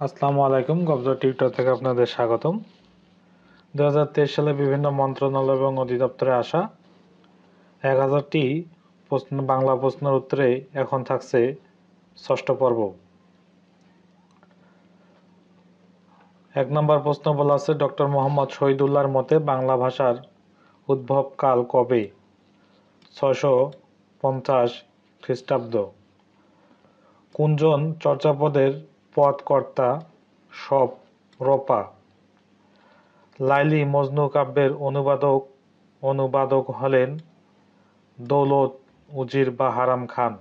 আসসালামু আলাইকুম। গবজ টিউটর থেকে আপনাদের স্বাগতম। 2023 সালে বিভিন্ন মন্ত্রণালয় এবং অধিদপ্তরে আসা 1000টি বাংলা প্রশ্নের উত্তরে এখন থাকছে ষষ্ঠ পর্ব। 1 নম্বর প্রশ্ন বলা আছে, ডক্টর মোহাম্মদ শহীদুল্লাহর মতে বাংলা ভাষার উদ্ভব কাল কবে? 650 খ্রিস্টাব্দ। কুঞ্জন চর্যাপদের পদকর্তা সব রপা। লাইলি মজনু কাব্যের অনুবাদক হলেন দৌলত উজির বা হারাম খান।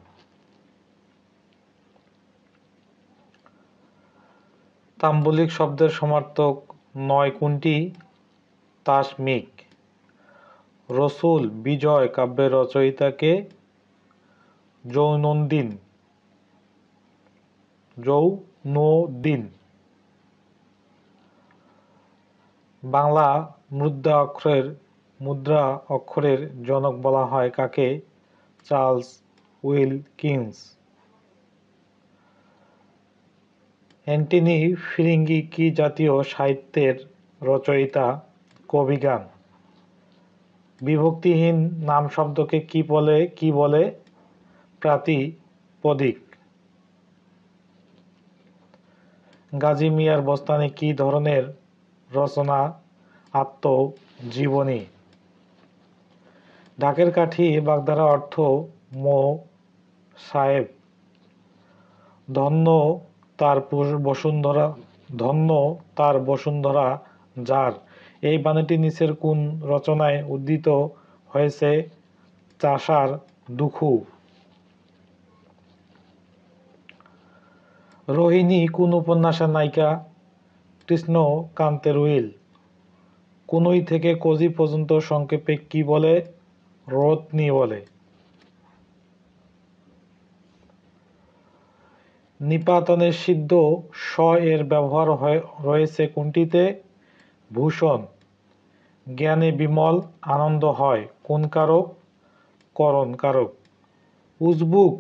তাম্বুলিক শব্দের সমার্থক নয় কোনটি? তাসমিক। রসুল বিজয় কাব্যের রচয়িতাকে? জৌনদ্দিন। বাংলা মুদ্রা অক্ষরের জনক বলা হয় কাকে? Charles Wilkins. অ্যান্টনি ফিরিঙ্গি কি জাতীয় সাহিত্যের রচয়িতা? কবিগান। বিভক্তিহীন নাম শব্দকে কি বলে? প্রাতিপদিক। গাজী মিয়ার বস্তানি কি ধরনের রচনা? আত্মজীবনী। ঢাকের কাঠি বাগধারা অর্থ মো সাহেব। ধন্য তার বসুন্ধরা যার, এই বাণীটি নিচের কোন রচনায় উদ্ধৃত হয়েছে? চাষার দুখু। রোহিণী কোন উপন্যাসের নায়িকা? কৃষ্ণকান্তের উইল। কনুই থেকে কজি পর্যন্ত সংক্ষেপে কি বলে? রত্নী বলে। নিপাতনের সিদ্ধ স এর ব্যবহার রয়েছে কোনটিতে? ভূষণ। জ্ঞানে বিমল আনন্দ হয় কোন কারক? করণ কারক। উজবুক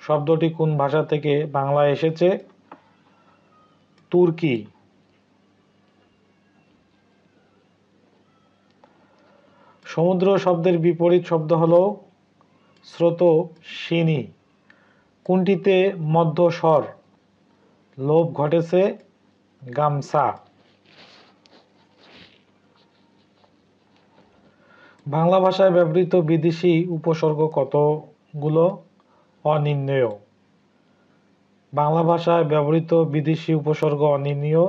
শব্দটি কোন ভাষা থেকে বাংলায় এসেছে? তুর্কি। সমুদ্র শব্দের বিপরীত শব্দ হলো স্রোতস্বিনী। কোনটিতে মধ্য স্বর লোপ ঘটেছে? গামছা। বাংলা ভাষায় ব্যবহৃত বিদেশি উপসর্গ কতগুলো? অনির্ণেয়। বাংলা ভাষায় ব্যবহৃত বিদেশি উপসর্গ অনির্ণেয়।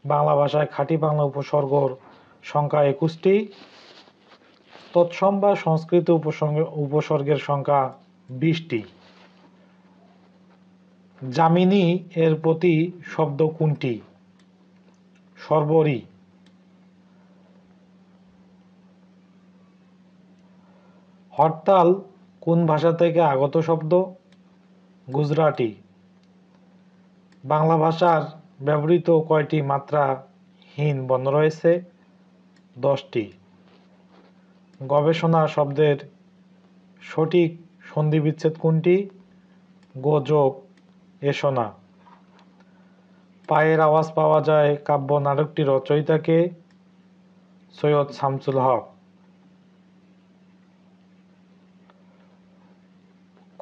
বাংলা ভাষায় খাঁটি বাংলা উপসর্গর সংখ্যা 21টি। তৎসম বা সংস্কৃত উপসর্গের সংখ্যা 20টি। যামিনী এর প্রতি শব্দ কোনটি? শর্বরী। হরতাল কোন ভাষা থেকে আগত শব্দ? গুজরাটি। বাংলা ভাষার ব্যবহৃত কয়টি মাত্রাহীন বর্ণ রয়েছে? 10টি। গবেষণা শব্দের সঠিক সন্ধিবিচ্ছেদ কোনটি? গোযোগ এসনা। পায়ের আওয়াজ পাওয়া যায় কাব্য নাটকটির রচয়িতাকে? সৈয়দ শামসুল হক।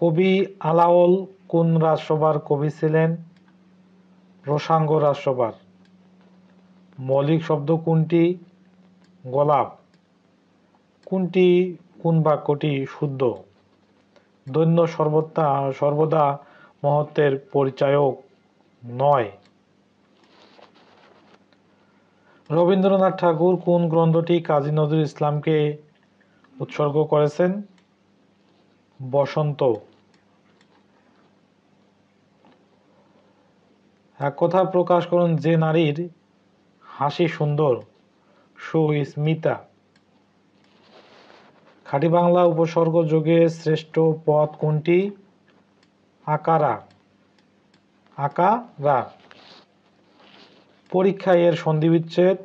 কবি আলাওল কোন রাজসভার কবি ছিলেন? রোসাঙ্গ রাজসভার। মৌলিক শব্দ কোনটি? গোলাপ। কোন বাক্যটি শুদ্ধ? দৈন্য সর্বদা মহত্বের পরিচায়ক নয়। রবীন্দ্রনাথ ঠাকুর কোন গ্রন্থটি কাজী নজরুল ইসলামকে উৎসর্গ করেছেন? বসন্ত। এক কথা প্রকাশ করুন যে নারীর হাসি সুন্দর, সুস্মিতা। খাঁটি বাংলা উপসর্গ যোগে শ্রেষ্ঠ পদ কোনটি? আকারা। পরীক্ষা এর সন্ধিবিচ্ছেদ?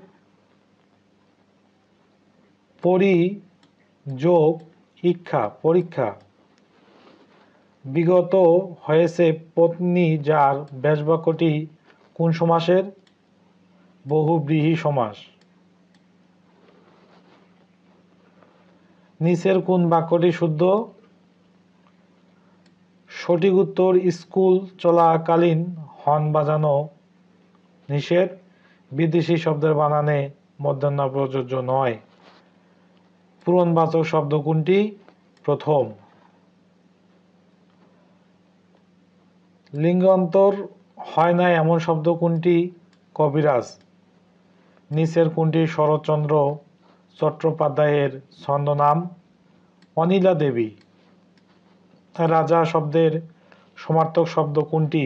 পরিযোগ ইক্ষা, পরীক্ষা। বিগত হয়েছে পত্নী যার ব্যাসবাক্যটি কোন সমাসের? বহুব্রীহি সমাস। নিচের কোন বাক্যটি শুদ্ধ? সঠিক উত্তর স্কুল চলাকালীন হর্ন বাজানো নিষেধ। বিদেশি শব্দের বানানে মধ্যাহ্ন প্রযোজ্য নয়। পূরণবাচক শব্দ কোনটি? প্রথম। লিঙ্গান্তর হয় না এমন শব্দ কোনটি? কবিরাজ। নিচের কোনটি শরৎচন্দ্র চট্টোপাধ্যায়ের ছদ্মনাম? অনিলা দেবী। রাজা শব্দের সমার্থক শব্দ কোনটি?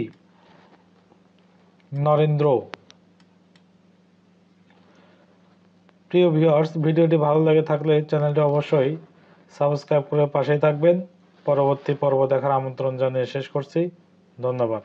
নরেন্দ্র। প্রিয় ভিউয়ার্স, ভিডিওটি ভালো লেগে থাকলে চ্যানেলটি অবশ্যই সাবস্ক্রাইব করে পাশেই থাকবেন। পরবর্তী পর্ব দেখার আমন্ত্রণ জানিয়ে শেষ করছি। ধন্যবাদ।